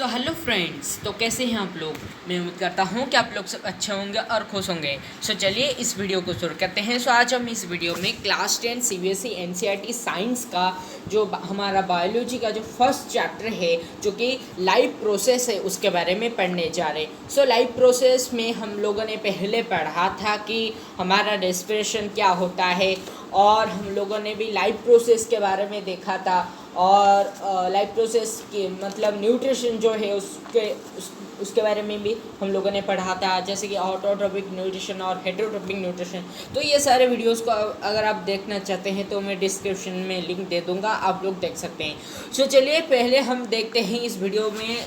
So hello friends, तो कैसे हैं आप लोग। मैं उम्मीद करता हूं कि आप लोग सब अच्छे होंगे और खुश होंगे। सो चलिए इस वीडियो को शुरू करते हैं। सो आज हम इस वीडियो में क्लास 10 सीबीएसई एनसीईआरटी साइंस का जो हमारा बायोलॉजी का जो फर्स्ट चैप्टर है जो कि लाइफ प्रोसेस है उसके बारे में पढ़ने जा रहे हैं। सो लाइफ प्रोसेस में हम लोगों ने पहले पढ़ा था कि हमारा रेस्पिरेशन क्या होता है, और हम लोगों ने भी लाइफ प्रोसेस के बारे में देखा था। और लाइफ प्रोसेस के मतलब न्यूट्रिशन जो है उसके बारे में भी हम लोगों ने पढ़ा था, जैसे कि ऑटोट्रोपिक न्यूट्रिशन और हेटेरोट्रोपिक न्यूट्रिशन। तो ये सारे वीडियोस को अगर आप देखना चाहते हैं तो मैं डिस्क्रिप्शन में लिंक दे दूँगा, आप लोग देख सकते हैं। सो चलिए पहले हम देखते हैं इस वीडियो में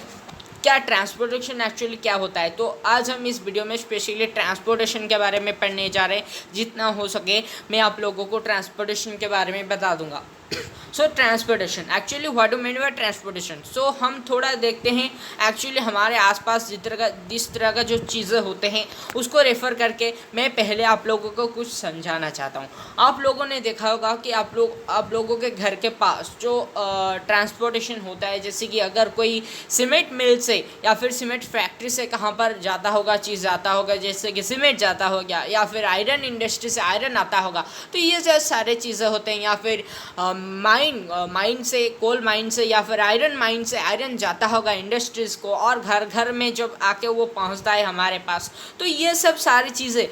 क्या ट्रांसपोर्टेशन एक्चुअली क्या होता है। तो आज हम इस वीडियो में स्पेशली ट्रांसपोर्टेशन के बारे में पढ़ने जा रहे हैं। जितना हो सके मैं आप लोगों को ट्रांसपोर्टेशन के बारे में बता दूंगा। So transportation actually what do mean by transportation. So हम थोड़ा देखते हैं एक्चुअली हमारे आसपास जिस तरह का जो चीज़ें होते हैं उसको रेफ़र करके मैं पहले आप लोगों को कुछ समझाना चाहता हूँ। आप लोगों ने देखा होगा कि आप लोगों के घर के पास जो ट्रांसपोर्टेशन होता है, जैसे कि अगर कोई सीमेंट मिल से या फिर सीमेंट फैक्ट्री से कहाँ पर जाता होगा, चीज़ जाता होगा, जैसे कि सीमेंट जाता होगा या फिर आयरन इंडस्ट्री से आयरन आता होगा, तो ये जो सारे चीज़ें होते हैं। या फिर माइन से, कोल माइन से या फिर आयरन माइन से आयरन जाता होगा इंडस्ट्रीज़ को, और घर घर में जब आके वो पहुंचता है हमारे पास, तो ये सब सारी चीज़ें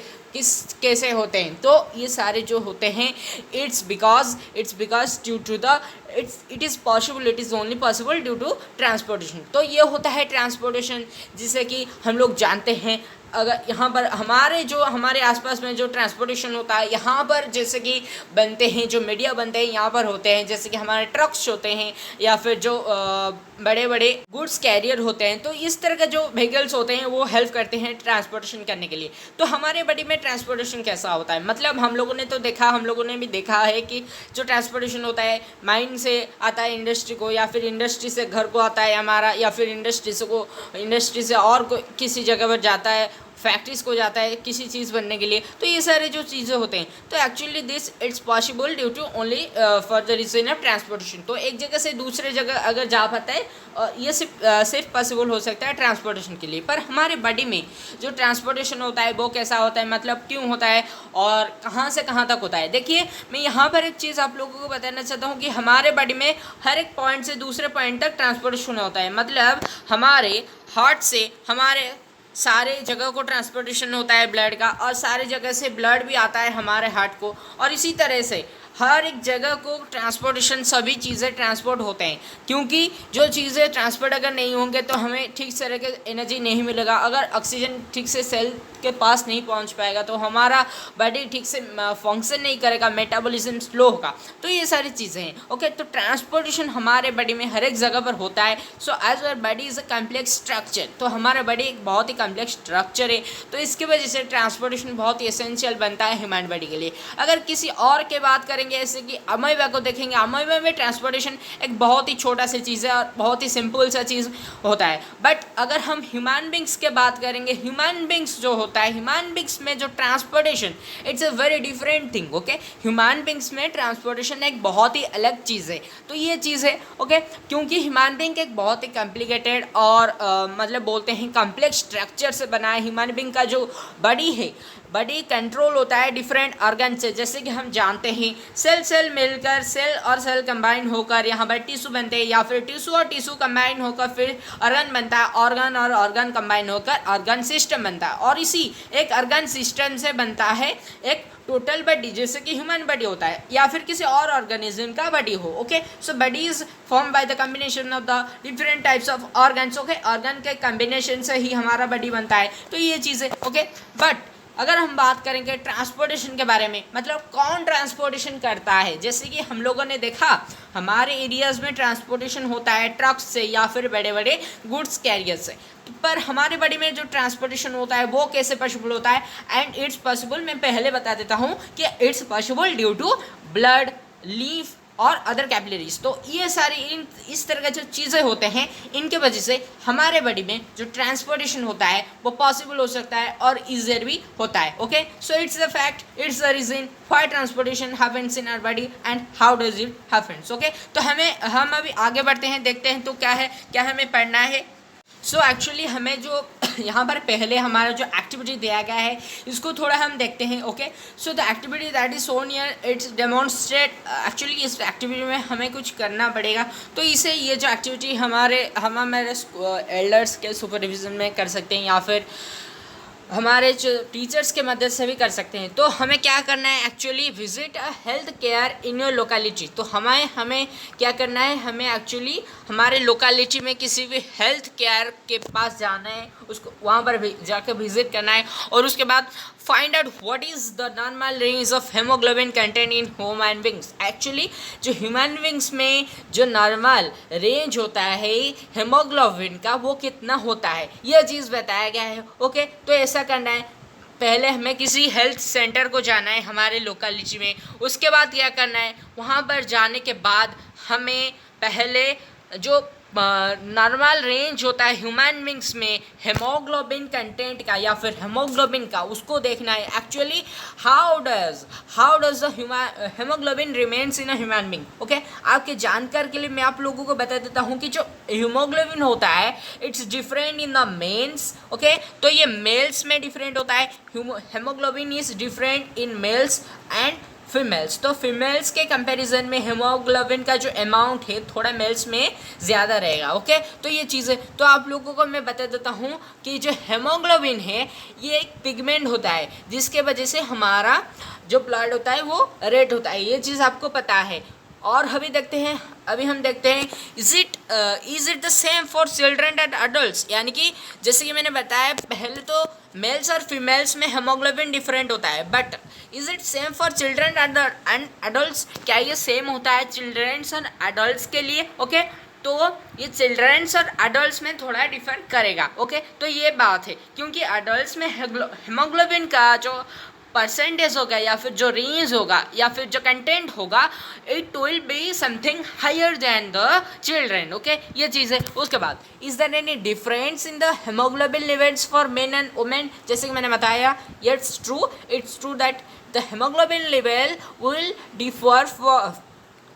कैसे होते हैं। तो ये सारे जो होते हैं it's because due to the it is only possible due to transportation. तो ये होता है ट्रांसपोर्टेशन, जिसे कि हम लोग जानते हैं। अगर यहाँ पर हमारे आसपास में जो ट्रांसपोर्टेशन होता है, यहाँ पर जैसे कि बनते हैं जो मीडिया बनते हैं यहाँ पर होते हैं, जैसे कि हमारे ट्रक्स होते हैं या फिर जो बड़े बड़े गुड्स कैरियर होते हैं। तो इस तरह के जो व्हीकल्स होते हैं वो हेल्प करते हैं ट्रांसपोर्टेशन करने के लिए। तो हमारे बॉडी में ट्रांसपोर्टेशन कैसा होता है, मतलब हम लोगों ने भी देखा है कि जो ट्रांसपोर्टेशन होता है माइन से आता है इंडस्ट्री को, या फिर इंडस्ट्री से घर को आता है हमारा, या फिर इंडस्ट्री से और किसी जगह पर जाता है, फैक्ट्रीज़ को जाता है किसी चीज़ बनने के लिए। तो ये सारे जो चीज़ें होते हैं, तो actually this it's possible due to only for the reason of transportation. तो एक जगह से दूसरे जगह अगर जा पाता है, ये सिर्फ पॉसिबल हो सकता है ट्रांसपोर्टेशन के लिए। पर हमारे बॉडी में जो ट्रांसपोर्टेशन होता है वो कैसा होता है, मतलब क्यों होता है और कहाँ से कहाँ तक होता है। देखिए मैं यहाँ पर एक चीज़ आप लोगों को बताना चाहता हूँ कि हमारे बॉडी में हर एक पॉइंट से दूसरे पॉइंट तक ट्रांसपोर्टेशन होता है। मतलब हमारे हार्ट से हमारे सारे जगह को ट्रांसपोर्टेशन होता है ब्लड का, और सारे जगह से ब्लड भी आता है हमारे हार्ट को, और इसी तरह से हर एक जगह को ट्रांसपोर्टेशन सभी चीज़ें ट्रांसपोर्ट होते हैं। क्योंकि जो चीज़ें ट्रांसपोर्ट अगर नहीं होंगे तो हमें ठीक तरह के एनर्जी नहीं मिलेगा। अगर ऑक्सीजन ठीक से सेल के पास नहीं पहुंच पाएगा तो हमारा बॉडी ठीक से फंक्शन नहीं करेगा, मेटाबॉलिज्म स्लो होगा। तो ये सारी चीज़ें हैं। ओके, तो ट्रांसपोर्टेशन हमारे बॉडी में हर एक जगह पर होता है। So as our body is a complex structure. तो हमारा बॉडी एक बहुत ही कम्प्लेक्स स्ट्रक्चर है, तो इसकी वजह से ट्रांसपोर्टेशन बहुत ही एसेंशियल बनता है ह्यूमन बॉडी के लिए। अगर किसी और के बात करेंगे, जैसे कि अमीबा को देखेंगे, अमीबा में ट्रांसपोर्टेशन एक बहुत ही छोटा सा चीज़ है और बहुत ही सिंपल सा चीज़ होता है। बट अगर हम ह्यूमन बींग्स के बात करेंगे, ह्यूमन बींग्स जो होता है, ह्यूमन बींग्स में जो transportation it's a very different thing. Okay, human beings में ट्रांसपोर्टेशन एक बहुत ही अलग चीज़ है। तो ये चीज़ है ओके, क्योंकि ह्यूमन बींग एक बहुत ही कॉम्प्लिकेटेड और मतलब बोलते हैं कम्प्लेक्स स्ट्रक्चर से बना है। ह्यूमन बींग का जो बॉडी है, बॉडी कंट्रोल होता है डिफरेंट ऑर्गन से। जैसे कि हम जानते हैं सेल मिलकर, सेल और सेल कंबाइन होकर यहाँ पर टिश्यू बनते हैं, या फिर टिश्यू और टिश्यू कंबाइन होकर फिर ऑर्गन बनता है, ऑर्गन और ऑर्गन कंबाइन होकर ऑर्गन सिस्टम बनता है, और इसी एक ऑर्गन सिस्टम से बनता है एक टोटल बॉडी, जैसे कि ह्यूमन बॉडी होता है या फिर किसी और ऑर्गेनिज्म का बॉडी हो। Okay, so body is form by the combination of the different types of organs. Okay, organ के कॉम्बिनेशन से ही हमारा बॉडी बनता है। तो ये चीज़ है ओके। बट अगर हम बात करेंगे ट्रांसपोर्टेशन के बारे में, मतलब कौन ट्रांसपोर्टेशन करता है, जैसे कि हम लोगों ने देखा हमारे एरियाज़ में ट्रांसपोर्टेशन होता है ट्रक्स से या फिर बड़े बड़े गुड्स कैरियर से। पर हमारे बॉडी में जो ट्रांसपोर्टेशन होता है वो कैसे पॉसिबल होता है, एंड इट्स पॉसिबल, मैं पहले बता देता हूँ कि it's possible due to blood, leaf और अदर कैपिलरीज। तो ये सारी इस तरह के जो चीज़ें होते हैं, इनके वजह से हमारे बॉडी में जो ट्रांसपोर्टेशन होता है वो पॉसिबल हो सकता है और ईजियर भी होता है। Okay, so it's the fact, it's the reason why transportation happens in our body and how does it happens. Okay, तो हम अभी आगे बढ़ते हैं, देखते हैं तो क्या है, क्या हमें पढ़ना है। सो एक्चुअली हमें जो यहाँ पर पहले हमारा जो एक्टिविटी दिया गया है इसको थोड़ा हम देखते हैं। Okay, so the activity that is shown here it's demonstrate. Actually इस एक्टिविटी में हमें कुछ करना पड़ेगा, तो इसे ये जो एक्टिविटी हम हमारे एल्डर्स के सुपरविजन में कर सकते हैं या फिर हमारे जो टीचर्स के मदद से भी कर सकते हैं। तो हमें क्या करना है, actually visit a health care in your locality. तो हमें क्या करना है, हमें एक्चुअली हमारे लोकेलिटी में किसी भी हेल्थ केयर के पास जाना है, उसको वहाँ पर जाकर विजिट करना है और उसके बाद find out what is the normal range of haemoglobin content in human beings. Actually जो ह्यूमन बींग्स में जो नॉर्मल रेंज होता है हेमोग्लोबिन का वो कितना होता है, यह चीज़ बताया गया है। ओके, तो ऐसा करना है, पहले हमें किसी हेल्थ सेंटर को जाना है हमारे लोकेलिटी में। उसके बाद क्या करना है, वहाँ पर जाने के बाद हमें पहले जो नॉर्मल रेंज होता है ह्यूमन बींग्स में हेमोग्लोबिन कंटेंट का या फिर हेमोग्लोबिन का, उसको देखना है। Actually how does the haemoglobin remains in a human being. Okay, आपके जानकारी के लिए मैं आप लोगों को बता देता हूँ कि जो हीमोग्लोबिन होता है it's different in the mails. Okay, तो ये मेल्स में डिफरेंट होता है, haemoglobin is different in males and females. तो फीमेल्स के कंपैरिजन में हेमोग्लोबिन का जो अमाउंट है थोड़ा मेल्स में ज़्यादा रहेगा। ओके, तो ये चीज़ें तो आप लोगों को मैं बता देता हूँ कि जो हेमोग्लोबिन है ये एक पिगमेंट होता है जिसके वजह से हमारा जो ब्लड होता है वो रेड होता है, ये चीज़ आपको पता है। और अभी हम देखते हैं is it the same for children and adults. यानी कि जैसे कि मैंने बताया पहले, तो मेल्स और फीमेल्स में हेमोग्लोबिन डिफरेंट होता है, but is it same for children and adults. क्या ये सेम होता है चिल्ड्रंस और अडल्ट्स के लिए? ओके, तो ये चिल्ड्रंस और अडल्ट्स में थोड़ा डिफर करेगा। ओके, तो ये बात है, क्योंकि अडल्ट्स में हेमोग्लोबिन का जो परसेंटेज होगा या फिर जो रेंज होगा या फिर जो कंटेंट होगा it will be something higher than the children. Okay, ये चीज़ है। उसके बाद is there any difference in the haemoglobin levels for men and women. जैसे कि मैंने बताया it's true that the haemoglobin level will differ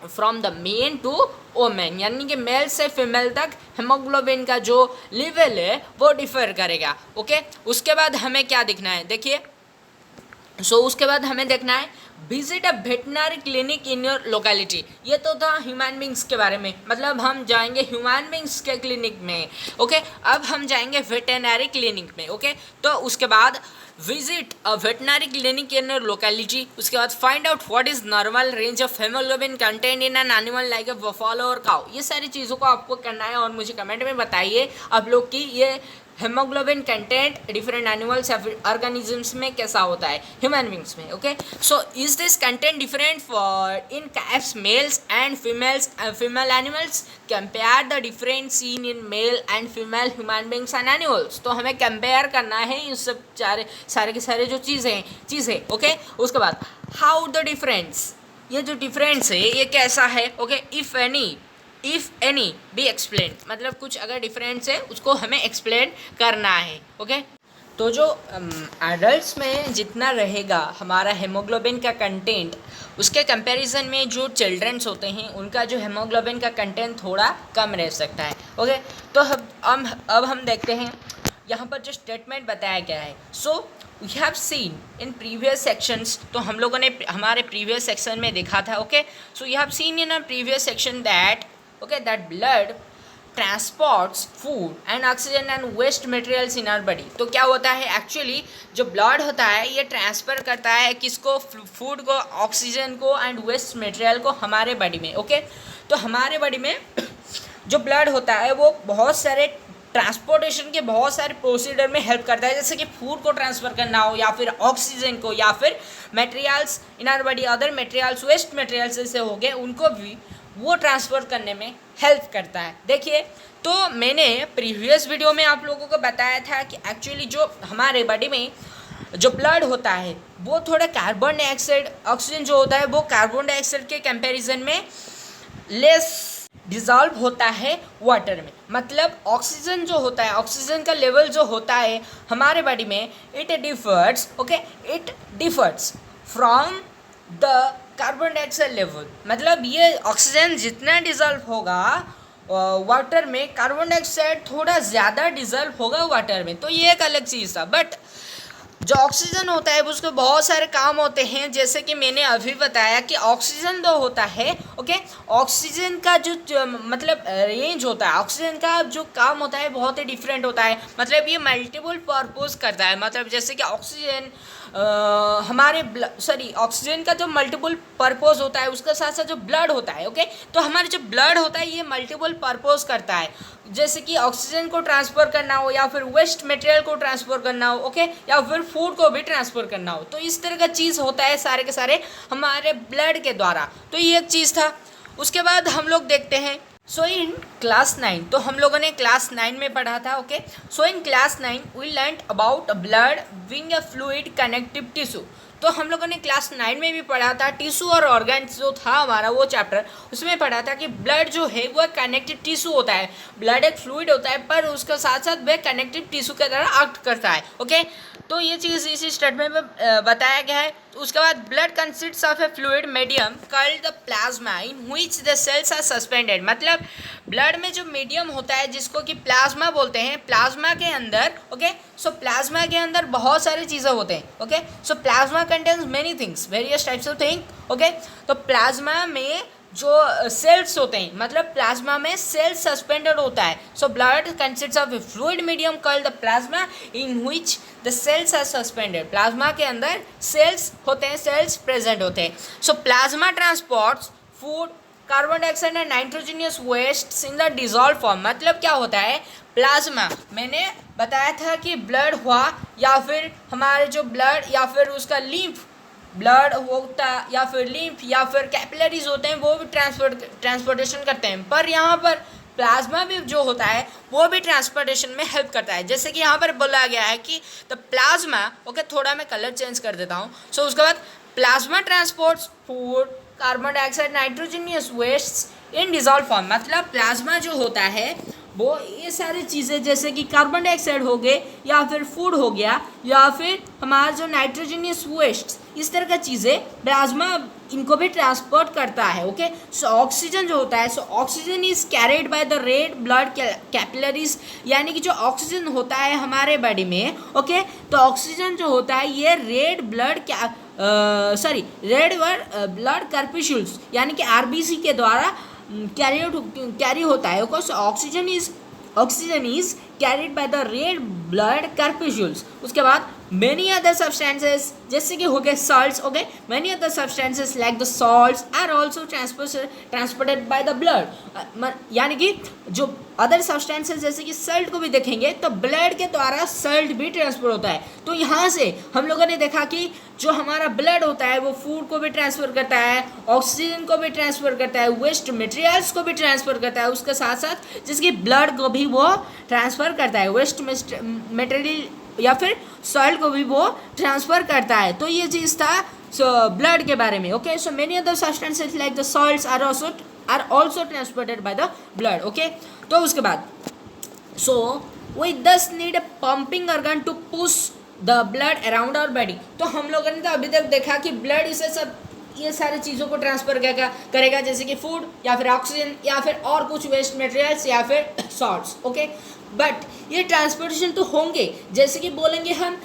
from the men to women, यानी कि मेल से फीमेल तक हेमोग्लोबिन का जो लेवल है वो डिफर करेगा। ओके, उसके बाद हमें क्या देखना है, देखिए उसके बाद हमें देखना है visit a veterinary clinic in your locality. ये तो था ह्यूमन बींग्स के बारे में, मतलब हम जाएंगे ह्यूमन बींग्स के क्लिनिक में। ओके, अब हम जाएंगे वेटनरी क्लिनिक में। ओके, तो उसके बाद visit a veterinary clinic in your locality. उसके बाद find out what is normal range of haemoglobin content in an animal like a buffalo और काउ। ये सारी चीज़ों को आपको करना है और मुझे कमेंट में बताइए आप लोग की ये हेमोग्लोबिन कंटेंट डिफरेंट एनिमल्स या फिर ऑर्गेनिजम्स में कैसा होता है ह्यूमन बींग्स में। Okay, so is this content different for in cats mails and female animals. Compare the different seen in male and female human beings and animals. तो हमें compare करना है इन सब सारे के सारे जो चीज़ें। ओके, उसके बाद हाउ द डिफरेंस, ये जो डिफरेंस है ये कैसा है। Okay, if any B explain, मतलब कुछ अगर डिफरेंस है उसको हमें एक्सप्लेन करना है। ओके, तो जो एडल्ट्स में जितना रहेगा हमारा हेमोग्लोबिन का कंटेंट उसके कंपैरिजन में जो चिल्ड्रंस होते हैं उनका जो हेमोग्लोबिन का कंटेंट थोड़ा कम रह सकता है। ओके, तो अब हम देखते हैं यहाँ पर जो स्टेटमेंट बताया गया है। So we have seen in previous sections, तो हम लोगों ने हमारे प्रीवियस सेक्शन में देखा था। Okay, so you have seen in a previous section that that blood transports food and oxygen and waste materials in our body। तो क्या होता है एक्चुअली जो ब्लड होता है ये ट्रांसफ़र करता है किसको, फूड को, ऑक्सीजन को एंड वेस्ट मटेरियल को हमारे बॉडी में। ओके, तो हमारे बॉडी में जो ब्लड होता है वो बहुत सारे ट्रांसपोर्टेशन के बहुत सारे प्रोसीजर में हेल्प करता है, जैसे कि फूड को ट्रांसफ़र करना हो या फिर ऑक्सीजन को या फिर materials in our body, other materials, waste materials जैसे हो गए उनको भी वो ट्रांसफ़र करने में हेल्प करता है। देखिए, तो मैंने प्रीवियस वीडियो में आप लोगों को बताया था कि एक्चुअली जो हमारे बॉडी में जो ब्लड होता है वो थोड़ा कार्बन डाइऑक्साइड, ऑक्सीजन जो होता है वो कार्बन डाइऑक्साइड के कंपैरिजन में लेस डिज़ोल्व होता है वाटर में। मतलब ऑक्सीजन जो होता है, ऑक्सीजन का लेवल जो होता है हमारे बॉडी में it differs from the carbon dioxide level. मतलब ये ऑक्सीजन जितना डिज़ोल्व होगा वाटर में कार्बन डाइऑक्साइड थोड़ा ज़्यादा डिजल्व होगा वाटर में, तो ये एक अलग चीज़ था। बट जो ऑक्सीजन होता है उसके बहुत सारे काम होते हैं, जैसे कि मैंने अभी बताया कि ऑक्सीजन जो होता है, ओके, ऑक्सीजन का जो मतलब रेंज होता है, ऑक्सीजन का जो काम होता है बहुत ही डिफरेंट होता है। मतलब ये मल्टीपल पर्पस करता है, मतलब जैसे कि ऑक्सीजन हमारे ऑक्सीजन का जो मल्टीपल पर्पस होता है उसके साथ साथ जो ब्लड होता है, ओके, तो हमारे जो ब्लड होता है ये मल्टीपल पर्पस करता है। जैसे कि ऑक्सीजन को ट्रांसफ़र करना हो या फिर वेस्ट मटेरियल को ट्रांसफ़र करना हो, ओके, या फिर फूड को भी ट्रांसफ़र करना हो, तो इस तरह का चीज़ होता है सारे के सारे हमारे ब्लड के द्वारा। तो ये एक चीज़ था। उसके बाद हम लोग देखते हैं, सो इन क्लास 9, तो हम लोगों ने क्लास 9 में पढ़ा था, okay. So in class 9 we learn about blood being a fluid connective tissue. तो हम लोगों ने क्लास 9 में भी पढ़ा था, टिश्यू और ऑर्गन्स जो था हमारा वो चैप्टर, उसमें पढ़ा था कि ब्लड जो है वो कनेक्टिव टिश्यू होता है। ब्लड एक फ्लूइड होता है पर उसके साथ साथ वह कनेक्टिव टिश्यू की तरह एक्ट करता है, ओके। तो ये चीज़ इसी स्टेटमेंट में बताया गया है। उसके बाद blood consists of a fluid medium called the plasma in which the cells are suspended. मतलब ब्लड में जो मीडियम होता है जिसको कि प्लाज्मा बोलते हैं, प्लाज्मा के अंदर, ओके, सो प्लाज्मा के अंदर बहुत सारी चीज़ें होते हैं, okay. So plasma contains many things, various types of thing, okay. तो प्लाज्मा में जो सेल्स होते हैं, मतलब प्लाज्मा में सेल्स सस्पेंडेड होता है। So blood consists of a fluid medium called the plasma in which the cells are suspended. Plasma के अंदर सेल्स होते हैं, सेल्स प्रेजेंट होते हैं। So plasma transports food, carbon dioxide and nitrogenous waste in the dissolve form. मतलब क्या होता है प्लाज्मा, मैंने बताया था कि ब्लड हुआ या फिर हमारे जो ब्लड या फिर उसका लिम्फ ब्लड होता या फिर लिम्फ या फिर कैपिलरीज होते हैं वो भी ट्रांसपोर्टेशन करते हैं, पर यहाँ पर प्लाज्मा भी जो होता है वो भी ट्रांसपोर्टेशन में हेल्प करता है। जैसे कि यहाँ पर बोला गया है कि द प्लाज्मा, ओके, थोड़ा मैं कलर चेंज कर देता हूँ। सो उसके बाद plasma transports food, carbon dioxide, nitrogenous waste in dissolve form. मतलब प्लाज्मा जो होता है वो ये सारी चीज़ें जैसे कि कार्बन डाइऑक्साइड हो गए या फिर फूड हो गया या फिर हमारा जो नाइट्रोजनियस वेस्ट, इस तरह का चीज़ें प्लाज्मा इनको भी ट्रांसपोर्ट करता है, ओके। सो ऑक्सीजन जो होता है, so oxygen is carried by the red blood capillaries. यानी कि जो ऑक्सीजन होता है हमारे बॉडी में, ओके, तो ऑक्सीजन जो होता है ये red blood red blood corpuscles यानी कि आरबीसी के द्वारा कैरी होता है। Oxygen is carried by the red blood corpuscles. उसके बाद मेनी अदर सब्सटेंसेस जैसे कि हो गए salts, okay, many other substances like the salts are also transported by the blood. यानी कि जो अदर सब्सटेंसेस जैसे कि सल्ट को भी देखेंगे तो ब्लड के द्वारा सल्ट भी ट्रांसफर होता है। तो यहाँ से हम लोगों ने देखा कि जो हमारा ब्लड होता है वो फूड को भी ट्रांसफ़र करता है, ऑक्सीजन को भी ट्रांसफ़र करता है, वेस्ट मटेरियल्स को भी ट्रांसफ़र करता है, उसके साथ साथ जिसकी ब्लड को भी वो ट्रांसफ़र करता है, वेस्ट मटेरियल या फिर सॉइल को भी वो ट्रांसफ़र करता है। तो ये चीज़ था ब्लड के बारे में, okay. So many other substances like the salts are also transported by the blood, okay. तो उसके बाद so we thus need a pumping organ to push the blood around our body. तो हम लोगों ने तो अभी तक देखा कि ब्लड इसे सब ये सारी चीज़ों को ट्रांसफ़र करेगा जैसे कि फूड या फिर ऑक्सीजन या फिर और कुछ वेस्ट मटेरियल्स या फिर सॉल्ट्स, ओके। बट ये ट्रांसपोर्टेशन तो होंगे, जैसे कि बोलेंगे हम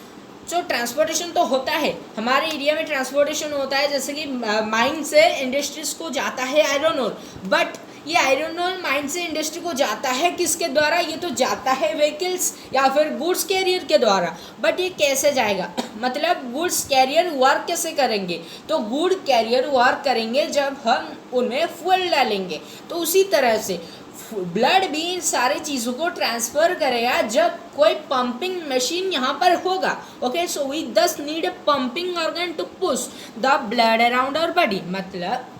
जो ट्रांसपोर्टेशन तो होता है हमारे एरिया में, ट्रांसपोर्टेशन होता है जैसे कि माइन से इंडस्ट्रीज को जाता है आयरन ओर। बट ये आयरन ओर माइन से इंडस्ट्री को जाता है किसके द्वारा? ये तो जाता है व्हीकल्स या फिर गुड्स कैरियर के द्वारा। बट ये कैसे जाएगा? मतलब गुड्स कैरियर वर्क कैसे करेंगे? तो गुड कैरियर वर्क करेंगे जब हम उनमें फ्यूल डालेंगे। तो उसी तरह से ब्लड भी इन सारी चीज़ों को ट्रांसफ़र करेगा जब कोई पंपिंग मशीन यहाँ पर होगा, okay. So we thus need a pumping organ to push the blood around our body. मतलब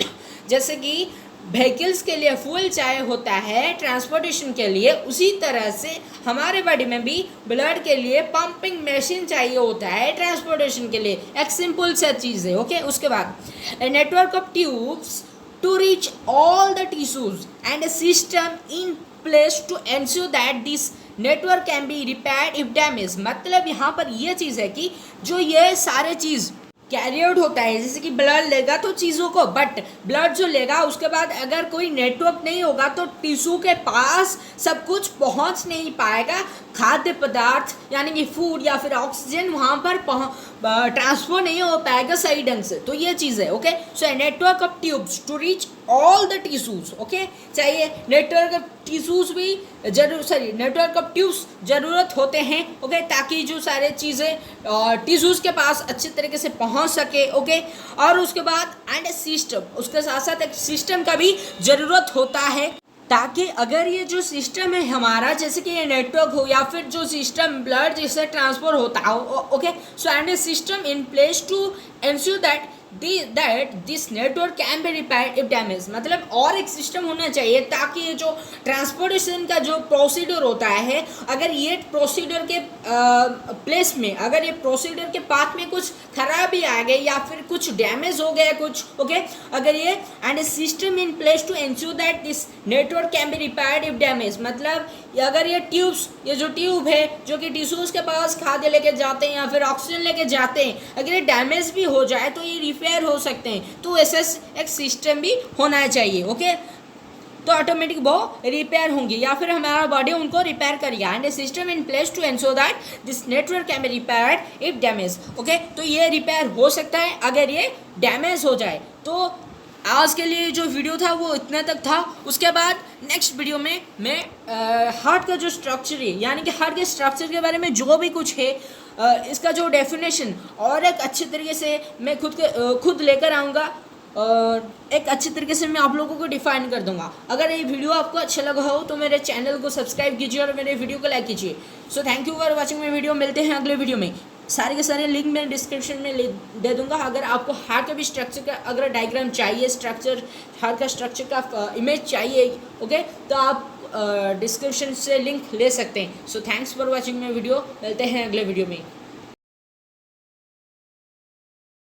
जैसे कि व्हीकल्स के लिए फ्यूल चाहिए होता है ट्रांसपोर्टेशन के लिए, उसी तरह से हमारे बॉडी में भी ब्लड के लिए पंपिंग मशीन चाहिए होता है ट्रांसपोर्टेशन के लिए। एक सिंपल सा चीज़ है, ओके। उसके बाद a network of tubes to reach all the tissues and a system in place to ensure that this network can be repaired if damaged। मतलब यहाँ पर ये चीज़ है कि जो ये सारे चीज़ कैरी आउट होता है, जैसे कि ब्लड लेगा तो चीज़ों को, बट ब्लड जो लेगा उसके बाद अगर कोई नेटवर्क नहीं होगा तो टिश्यू के पास सब कुछ पहुंच नहीं पाएगा, खाद्य पदार्थ यानी कि फूड या फिर ऑक्सीजन वहाँ पर ट्रांसफर नहीं हो पाएगा सही ढंग से। तो ये चीज़ है। Okay, so network of tubes to reach all the tissues. Okay, चाहिए नेटवर्क ऑफ टिश्यूज भी नेटवर्क ऑफ ट्यूब्स ज़रूरत होते हैं। ओके, ताकि जो सारे चीज़ें टिश्यूज के पास अच्छे तरीके से पहुंच सके। ओके, और उसके बाद एंड सिस्टम, उसके साथ साथ एक सिस्टम का भी ज़रूरत होता है, ताकि अगर ये जो सिस्टम है हमारा, जैसे कि ये नेटवर्क हो या फिर जो सिस्टम ब्लड जिससे ट्रांसफर होता हो, okay, so and a system in place to ensure that this network can be repaired if damage. मतलब और एक सिस्टम होना चाहिए ताकि ये जो ट्रांसपोर्टेशन का जो प्रोसीडर होता है, अगर ये प्रोसीडर के प्लेस में, अगर ये प्रोसीडर के पाथ में कुछ खराबी आ गई या फिर कुछ डैमेज हो गया कुछ, ओके, अगर ये and a system in place to ensure that this network can be repaired if damage. मतलब अगर ये ट्यूब्स, ये जो ट्यूब है जो कि टिश्यूज के पास खाद्य लेके जाते हैं या फिर ऑक्सीजन लेके जाते हैं, अगर ये डैमेज भी हो जाए तो ये रिपेयर हो सकते हैं। तो ऐसा एक सिस्टम भी होना चाहिए। ओके, तो ऑटोमेटिक वो रिपेयर होंगे या फिर हमारा बॉडी उनको रिपेयर करेगा। And a system in place to ensure that this network can be repaired if damage. Okay, तो ये रिपेयर हो सकता है अगर ये डैमेज हो जाए। तो आज के लिए जो वीडियो था वो इतना तक था। उसके बाद नेक्स्ट वीडियो में मैं हार्ट का जो स्ट्रक्चर है, यानी कि हार्ट के स्ट्रक्चर के बारे में जो भी कुछ है, इसका जो डेफिनेशन और एक अच्छे तरीके से मैं खुद लेकर आऊँगा और एक अच्छे तरीके से मैं आप लोगों को डिफाइन कर दूंगा। अगर ये वीडियो आपको अच्छा लगा हो तो मेरे चैनल को सब्सक्राइब कीजिए और मेरे वीडियो को लाइक कीजिए। So thank you for watching my video. मिलते हैं अगले वीडियो में। सारे के सारे लिंक मैं डिस्क्रिप्शन में दे दूंगा। अगर आपको हार्ट का भी स्ट्रक्चर का अगर डायग्राम चाहिए, स्ट्रक्चर हार्ट का स्ट्रक्चर का इमेज चाहिए, ओके, तो आप डिस्क्रिप्शन से लिंक ले सकते हैं। So thanks for watching my video. मिलते हैं अगले वीडियो में।